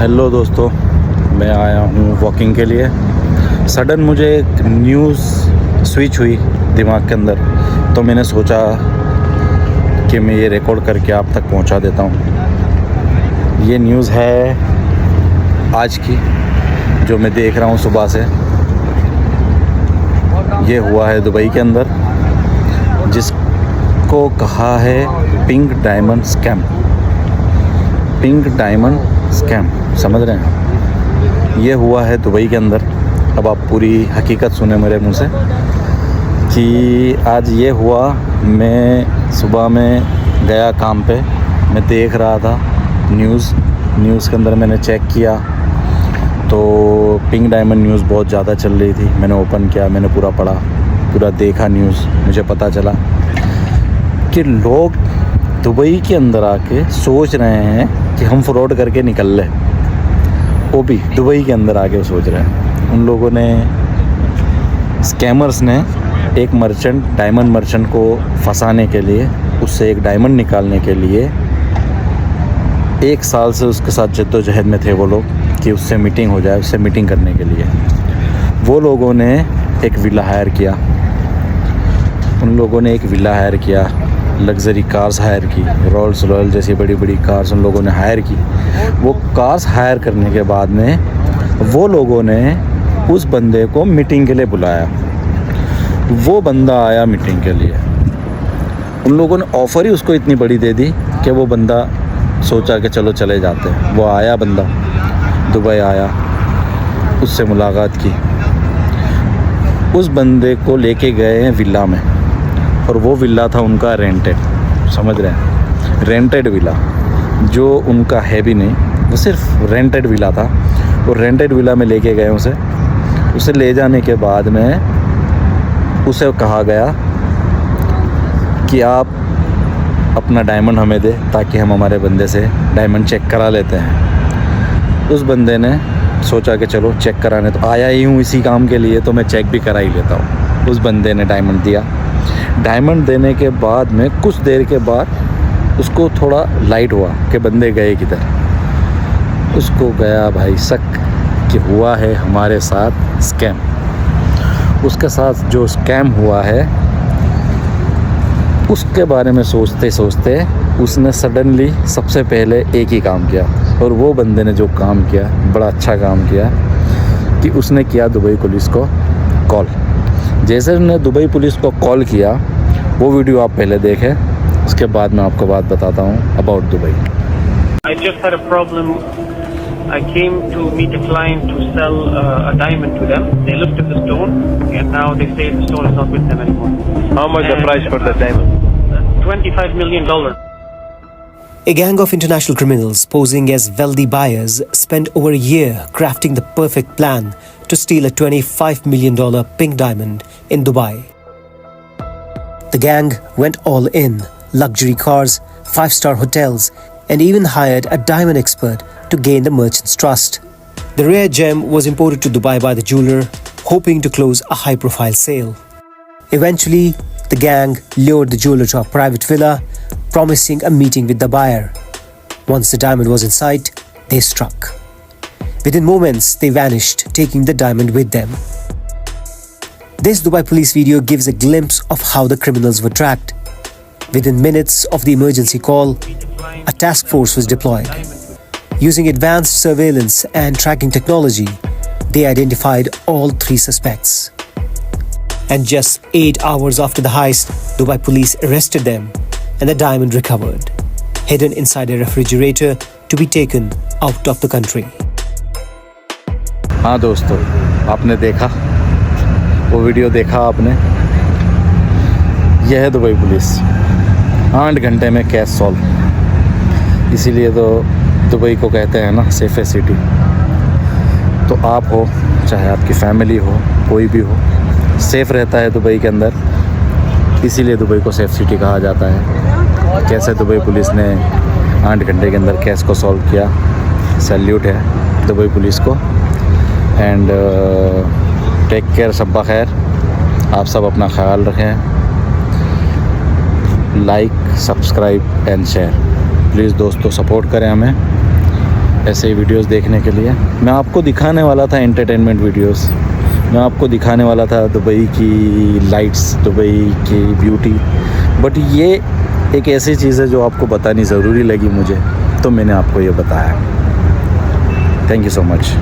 Hello दोस्तों, मैं आया हूँ वॉकिंग के लिए। सडन मुझे एक न्यूज़ स्विच हुई दिमाग के अंदर, तो मैंने सोचा कि मैं ये रिकॉर्ड करके आप तक पहुँचा देता हूँ। ये न्यूज़ है आज की, जो मैं देख रहा हूँ सुबह से। ये हुआ है दुबई के अंदर, जिसको कहा है pink diamond scam. Pink diamond scam, समझ रहे हैं? ये हुआ है दुबई के अंदर। अब आप पूरी हकीकत सुने मेरे मुंह से कि आज ये हुआ। मैं सुबह में गया काम पे, मैं देख रहा था न्यूज़ के अंदर मैंने चेक किया तो पिंक डायमंड न्यूज़ बहुत ज़्यादा चल रही थी। मैंने ओपन किया, मैंने पूरा पढ़ा, पूरा देखा न्यूज़। मुझे पता चला कि लोग दुबई के अंदर आके सोच रहे हैं कि हम फ्रॉड करके निकल ले। वो भी दुबई के अंदर आके सोच रहे हैं। उन लोगों ने, स्कैमर्स ने, एक मर्चेंट, डायमंड मर्चेंट को फंसाने के लिए, उससे एक डायमंड निकालने के लिए 1 साल से उसके साथ जद्दोजहद में थे वो लोग कि उससे मीटिंग हो जाए। उससे मीटिंग करने के लिए वो लोगों ने एक विला हायर किया। उन लोगों ने एक विला हायर किया, लग्जरी कार्स हायर की, रोल्स रॉयल जैसी बड़ी बड़ी कार्स उन लोगों ने हायर की। वो कार्स हायर करने के बाद में वो लोगों ने उस बंदे को मीटिंग के लिए बुलाया। वो बंदा आया मीटिंग के लिए। उन लोगों ने ऑफ़र ही उसको इतनी बड़ी दे दी कि वो बंदा सोचा कि चलो चले जाते हैं। वो आया बंदा, दुबई आया, उससे मुलाकात की। उस बंदे को लेके गए हैं विला में, और वो विला था उनका रेंटेड, समझ रहे हैं? रेंटेड विला, जो उनका है भी नहीं, वो सिर्फ रेंटेड विला था। और रेंटेड विला में लेके गए उसे ले जाने के बाद में उसे कहा गया कि आप अपना डायमंड हमें दे, ताकि हम हमारे बंदे से डायमंड चेक करा लेते हैं। उस बंदे ने सोचा कि चलो चेक कराने तो आया ही हूँ इसी काम के लिए, तो मैं चेक भी करा ही लेता हूँ। उस बंदे ने डायमंड दिया। डायमंड देने के बाद में कुछ देर के बाद उसको थोड़ा लाइट हुआ कि बंदे गए किधर। उसको गया भाई शक कि हुआ है हमारे साथ स्कैम। उसके साथ जो स्कैम हुआ है उसके बारे में सोचते सोचते उसने सडनली सबसे पहले एक ही काम किया। और वो बंदे ने जो काम किया, बड़ा अच्छा काम किया कि उसने किया दुबई पुलिस को कॉल। जैसे उसने दुबई पुलिस को कॉल किया, वो वीडियो आप पहले देखें, उसके बाद मैं आपको बात बताता हूँ about Dubai. I just had a problem. I came to meet a client to sell a diamond to them. They looked at the stone and now they say the stone is not with them anymore. How much the price for the diamond? $25 million. A gang of international criminals posing as wealthy buyers spent over a year crafting the perfect plan to steal a $25 million pink diamond in Dubai. The gang went all in: luxury cars, 5-star hotels, and even hired a diamond expert to gain the merchant's trust. The rare gem was imported to Dubai by the jeweler, hoping to close a high-profile sale. Eventually, the gang lured the jeweler to a private villa, promising a meeting with the buyer. Once the diamond was in sight, they struck. Within moments, they vanished, taking the diamond with them. This Dubai police video gives a glimpse of how the criminals were tracked. Within minutes of the emergency call, a task force was deployed. Using advanced surveillance and tracking technology, they identified all 3 suspects. And just 8 hours after the heist, Dubai police arrested them and the diamond recovered, hidden inside a refrigerator to be taken out of the country. हाँ दोस्तों, आपने देखा, वो video देखा आपने। यह है Dubai police, 8 घंटे में केस सॉल्व। इसीलिए तो दुबई को कहते हैं ना सेफेस्ट सिटी। तो आप हो, चाहे आपकी फैमिली हो, कोई भी हो, सेफ़ रहता है दुबई के अंदर। इसीलिए दुबई को सेफ सिटी कहा जाता है। कैसे दुबई पुलिस ने 8 घंटे के अंदर केस को सॉल्व किया, सैल्यूट है दुबई पुलिस को। एंड टेक केयर, शब्बा खैर। आप सब अपना ख्याल रखें। Like, subscribe and share please दोस्तों, सपोर्ट करें हमें। ऐसे ही वीडियोस देखने के लिए। मैं आपको दिखाने वाला था एंटरटेनमेंट वीडियोस, मैं आपको दिखाने वाला था दुबई की लाइट्स, दुबई की ब्यूटी, बट ये एक ऐसी चीज़ है जो आपको बतानी ज़रूरी लगी मुझे, तो मैंने आपको ये बताया। Thank you so much.